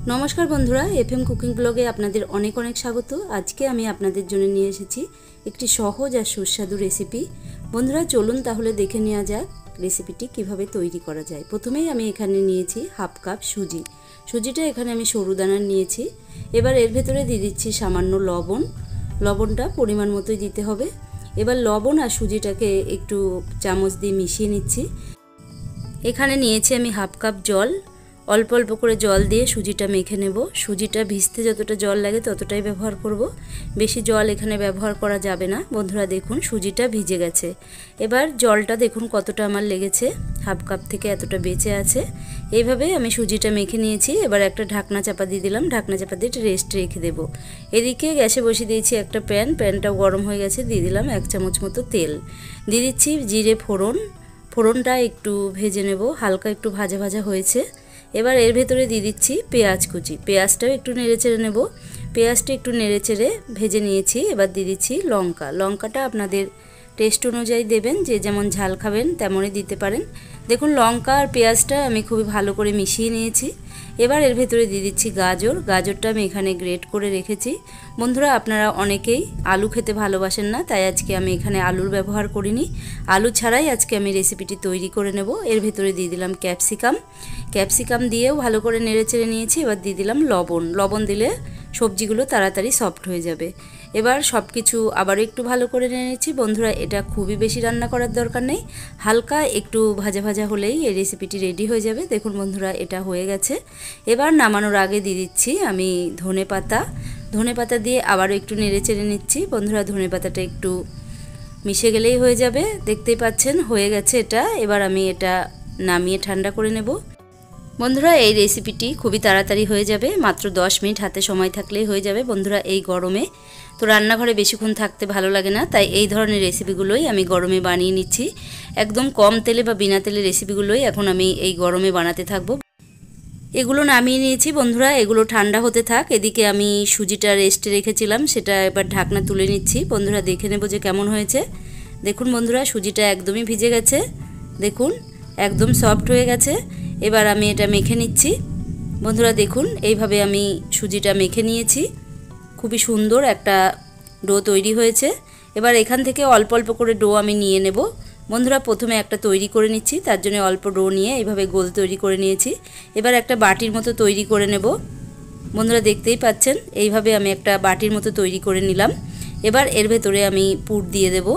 नमस्कार बंधुरा FM cooking ब्लगे आपनादेर अनेक अनेक स्वागत। आज के आमी आपनादेर जोन्नो निये एसेछि एकटी सहज और सुस्वादु रेसिपि। बंधुरा चलुन ताहले देखे नेওয়া যাক रेसिपिटी किभाबे तैरी करा जाए। प्रथमेই आमी एखाने निয়েছি हाफ कप सुजी। सुजिटा एखाने आमी सरू दानार निয়েছি। एबार एर भेतरे दिये दिচ্ছি सामान्य लवण। लवणटा परिमाण मतोई दिते होबे। एबार लवण और सुजिटाके एकटू चामच दिये मिशिয়ে निচ্ছি। एखाने निয়েছি आमी हाफ कप जल। अल्प अल्प करे जल दिए सुजिटा मेखे नेब। सुजिटा भिजते जतटा जल लागे ततटाई व्यवहार करब, बेशी जल एखाने व्यवहार करा जाबे ना। बंधुरा देखुन सुजिटा भिजे गेछे। एबार जलटा देखुन कतटा आमार लेगेछे, हाफ कप थेके एतटा बेঁচে আছে। এইভাবে আমি সুজিটা মেখে নিয়েছি। এবার একটা ঢাকনা চাপা দিয়ে দিলাম। ঢাকনা চাপা দিয়ে রেস্ট রেখে দেব। এদিকে গ্যাসে বসিয়ে দিয়েছি একটা প্যান। প্যানটাও গরম হয়ে গেছে। দিয়ে দিলাম 1 চামচ মতো তেল। দিয়ে দিচ্ছি জিরে ফোড়ন। ফোড়নটা একটু ভেজে নেব, হালকা একটু ভাজা ভাজা হয়েছে। এবার এর ভেতরে দিয়ে দিচ্ছি পেঁয়াজ কুচি। পেঁয়াজটাও একটু নেড়েচেড়ে নেব। পেঁয়াজটা একটু নেড়েচেড়ে ভেজে নিয়েছি। এবার দিয়ে দিচ্ছি লঙ্কা। লঙ্কাটা আপনাদের টেস্ট অনুযায়ী দেবেন, যে যেমন ঝাল খাবেন তেমনই দিতে পারেন। দেখুন লঙ্কা আর পেঁয়াজটা আমি খুবই ভালো করে মিশিয়ে নিয়েছি। এবার এর ভেতরে দিয়ে দিচ্ছি গাজর। গাজরটা আমি এখানে গ্রেট করে রেখেছি। বন্ধুরা আপনারা অনেকেই আলু খেতে ভালোবাসেন না, তাই আজকে আমি এখানে আলুর ব্যবহার করিনি। আলু ছাড়াই আজকে আমি রেসিপিটি তৈরি করে নেব। এর ভেতরে দিয়ে দিলাম ক্যাপসিকাম। ক্যাপসিকাম দিয়েও ভালো করে নেড়েচেড়ে নিয়েছি। এবার দিয়ে দিলাম লবণ। লবণ দিলে সবজিগুলো তাড়াতাড়ি সফট হয়ে যাবে। এবার সব কিছু আবার একটু ভালো করে নিয়েছি। বন্ধুরা এটা খুবই বেশি রান্না করার দরকার নেই, হালকা একটু ভাজা ভাজা হলেই এই রেসিপিটি রেডি হয়ে যাবে। দেখুন বন্ধুরা এটা হয়ে গেছে। এবার নামানোর আগে দিয়ে দিচ্ছি আমি ধনেপাতা। ধনেপাতা দিয়ে আবারও একটু নেড়েচেড়ে নিচ্ছি। বন্ধুরা ধনেপাতাটা একটু মিশে গেলেই হয়ে যাবে। দেখতেই পাচ্ছেন হয়ে গেছে এটা। এবার আমি এটা নামিয়ে ঠান্ডা করে নেব। বন্ধুরা এই রেসিপিটি খুবই তাড়াতাড়ি হয়ে যাবে, মাত্র 10 মিনিট হাতে সময় থাকলেই হয়ে যাবে। বন্ধুরা এই গরমে তো রান্নাঘরে বেশিক্ষণ থাকতে ভালো লাগে না, তাই এই ধরনের রেসিপিগুলোই আমি গরমে বানিয়ে নিচ্ছি। একদম কম তেলে বা বিনা তেলে রেসিপিগুলোই এখন আমি এই গরমে বানাতে থাকবো। এগুলো নামিয়ে নিয়েছি। বন্ধুরা এগুলো ঠান্ডা হতে থাক। এদিকে আমি সুজিটা রেস্টে রেখেছিলাম, সেটা এবার ঢাকনা তুলে নিচ্ছি। বন্ধুরা দেখে নেব যে কেমন হয়েছে। দেখুন বন্ধুরা সুজিটা একদমই ভিজে গেছে। দেখুন একদম সফট হয়ে গেছে। এবার আমি এটা মেখে নিচ্ছি। বন্ধুরা দেখুন এইভাবে আমি সুজিটা মেখে নিয়েছি। খুবই সুন্দর একটা ডো তৈরি হয়েছে। এবার এখান থেকে অল্প অল্প করে ডো আমি নিয়ে নেব। বন্ধুরা প্রথমে একটা তৈরি করে নিচ্ছি, তার জন্য অল্প ডো নিয়ে এইভাবে গোল তৈরি করে নিয়েছি। এবার একটা বাটির মতো তৈরি করে নেব। বন্ধুরা দেখতেই পাচ্ছেন এইভাবে আমি একটা বাটির মতো তৈরি করে নিলাম। এবার এর ভেতরে আমি পুর দিয়ে দেব।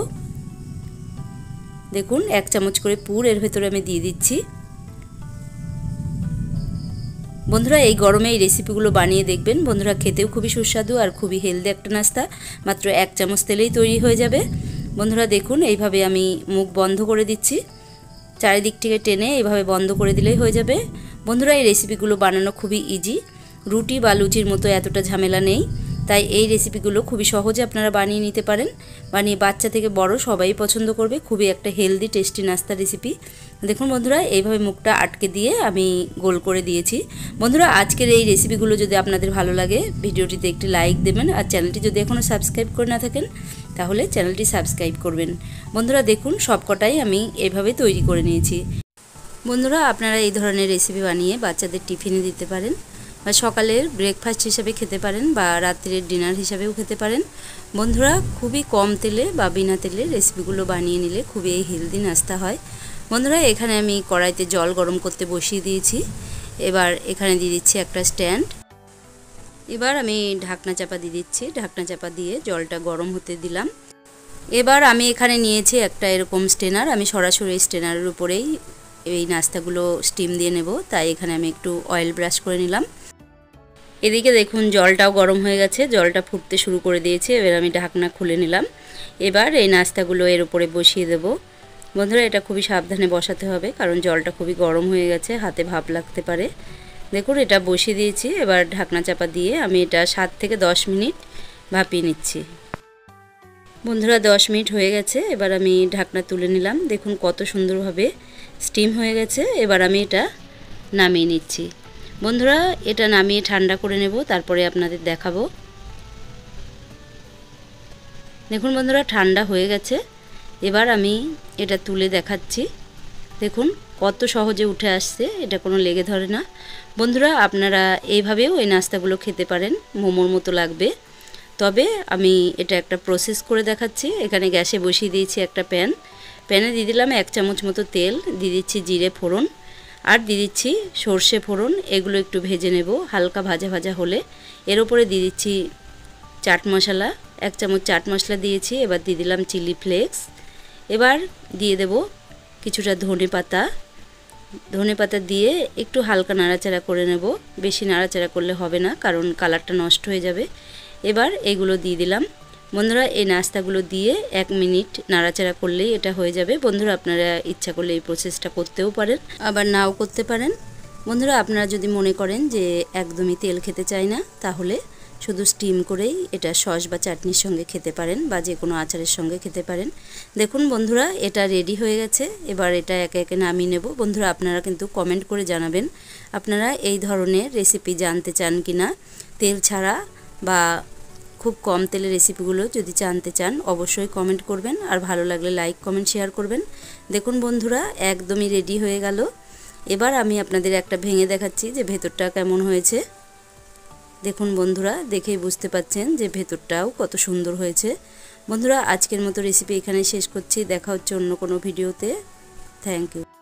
দেখুন 1 চামচ করে পুর এর ভেতরে আমি দিয়ে দিচ্ছি। বন্ধুরা এই গরমে এই রেসিপিগুলো বানিয়ে দেখবেন। বন্ধুরা খেতেও খুবই সুস্বাদু আর খুবই হেলদি একটা নাস্তা। মাত্র 1 চামচ তেলেই তৈরি হয়ে যাবে। বন্ধুরা দেখুন এইভাবে আমি মুখ বন্ধ করে দিচ্ছি। চারিদিক থেকে টেনে এইভাবে বন্ধ করে দিলেই হয়ে যাবে। বন্ধুরা এই রেসিপিগুলো বানানো খুবই ইজি, রুটি বা লুচির মতো এতটা ঝামেলা নেই। তাই এই রেসিপিগুলো খুবই সহজে আপনারা বানিয়ে নিতে পারেন। বানিয়ে বাচ্চা থেকে বড় সবাই পছন্দ করবে। খুবই একটা হেলদি টেস্টি নাস্তা রেসিপি। দেখুন বন্ধুরা এইভাবে মুখটা আটকে দিয়ে আমি গোল করে দিয়েছি। বন্ধুরা আজকের এই রেসিপিগুলো যদি আপনাদের ভালো লাগে ভিডিওটিতে একটি লাইক দেবেন, আর চ্যানেলটি যদি এখনও সাবস্ক্রাইব করে না থাকেন তাহলে চ্যানেলটি সাবস্ক্রাইব করবেন। বন্ধুরা দেখুন সবকটাই আমি এইভাবে তৈরি করে নিয়েছি। বন্ধুরা আপনারা এই ধরনের রেসিপি বানিয়ে বাচ্চাদের টিফিনে দিতে পারেন, বা সকালের ব্রেকফাস্ট হিসাবে খেতে পারেন, বা রাত্রের ডিনার হিসাবেও খেতে পারেন। বন্ধুরা খুবই কম তেলে বা বিনা তেলে রেসিপিগুলো বানিয়ে নিলে খুবই হেলদি নাস্তা হয়। বন্ধুরা এখানে আমি কড়াইতে জল গরম করতে বসিয়ে দিয়েছি। এবার এখানে দিয়ে দিচ্ছি একটা স্ট্যান্ড। এবার আমি ঢাকনা চাপা দিয়ে দিচ্ছি। ঢাকনা চাপা দিয়ে জলটা গরম হতে দিলাম। এবার আমি এখানে নিয়েছি একটা এরকম স্টেনার। আমি সরাসরি স্টেনারের উপরেই এই নাস্তাগুলো স্টিম দিয়ে নেব, তাই এখানে আমি একটু অয়েল ব্রাশ করে নিলাম। এদিকে দেখুন জলটাও গরম হয়ে গেছে, জলটা ফুটতে শুরু করে দিয়েছে। এবার আমি ঢাকনা খুলে নিলাম। এবার এই নাস্তাগুলো এর উপরে বসিয়ে দেব। বন্ধুরা এটা খুবই সাবধানে বসাতে হবে, কারণ জলটা খুবই গরম হয়ে গেছে, হাতে ভাপ লাগতে পারে। দেখুন এটা বসিয়ে দিয়েছি। এবার ঢাকনা চাপা দিয়ে আমি এটা 7 থেকে 10 মিনিট ভাপিয়ে নিচ্ছি। বন্ধুরা 10 মিনিট হয়ে গেছে। এবার আমি ঢাকনা তুলে নিলাম। দেখুন কত সুন্দরভাবে স্টিম হয়ে গেছে। এবার আমি এটা নামিয়ে নিচ্ছি। বন্ধুরা এটা নামিয়ে ঠান্ডা করে নেব, তারপরে আপনাদের দেখাবো। দেখুন বন্ধুরা ঠান্ডা হয়ে গেছে। এবার আমি এটা তুলে দেখাচ্ছি। দেখুন কত সহজে উঠে আসছে, এটা কোনো লেগে ধরে না। বন্ধুরা আপনারা এইভাবেও এই নাস্তাগুলো খেতে পারেন, মোমোর মতো লাগবে। তবে আমি এটা একটা প্রসেস করে দেখাচ্ছি। এখানে গ্যাসে বসিয়ে দিয়েছি একটা প্যানে দিয়ে দিলাম 1 চামচ মতো তেল, দিয়ে দিচ্ছি জিরে ফোড়ন আর দিয়ে দিচ্ছি সর্ষে ফোড়ন। এগুলো একটু ভেজে নেব, হালকা ভাজা ভাজা হলে এর উপরে দিয়ে দিচ্ছি চাট মশলা, 1 চামচ চাট মশলা দিয়েছি। এবার দিয়ে দিলাম চিলি ফ্লেক্স। এবার দিয়ে দেব কিছুটা ধনে পাতা দিয়ে একটু হালকা নাড়াচাড়া করে নেব। বেশি নাড়াচাড়া করলে হবে না, কারণ কালারটা নষ্ট হয়ে যাবে। এবার এগুলো দিয়ে দিলাম। বন্ধুরা এই নাস্তাগুলো দিয়ে 1 মিনিট নাড়াচাড়া করলেই এটা হয়ে যাবে। বন্ধুরা আপনারা ইচ্ছা করলে এই প্রসেসটা করতেও পারেন, আবার নাও করতে পারেন। বন্ধুরা আপনারা যদি মনে করেন যে একদমই তেল খেতে চাই না, তাহলে শুধু স্টিম করেই এটা সস বা চাটনির সঙ্গে খেতে পারেন, বা যে কোনো আচারের সঙ্গে খেতে পারেন। দেখুন বন্ধুরা এটা রেডি হয়ে গেছে। এবার এটা একে একে নামিয়ে নেব। বন্ধুরা আপনারা কিন্তু কমেন্ট করে জানাবেন আপনারা এই ধরনের রেসিপি জানতে চান কি না। তেল ছাড়া বা খুব কম তেলের রেসিপিগুলো যদি জানতে চান অবশ্যই কমেন্ট করবেন, আর ভালো লাগলে লাইক কমেন্ট শেয়ার করবেন। দেখুন বন্ধুরা একদমই রেডি হয়ে গেল। এবার আমি আপনাদের একটা ভেঙে দেখাচ্ছি যে ভেতরটা কেমন হয়েছে। দেখুন বন্ধুরা দেখেই বুঝতে পাচ্ছেন যে ভেতরটাও কত সুন্দর হয়েছে। বন্ধুরা আজকের মতো রেসিপি এখানে শেষ করছি। দেখা হচ্ছে অন্য কোনো ভিডিওতে। Thank you.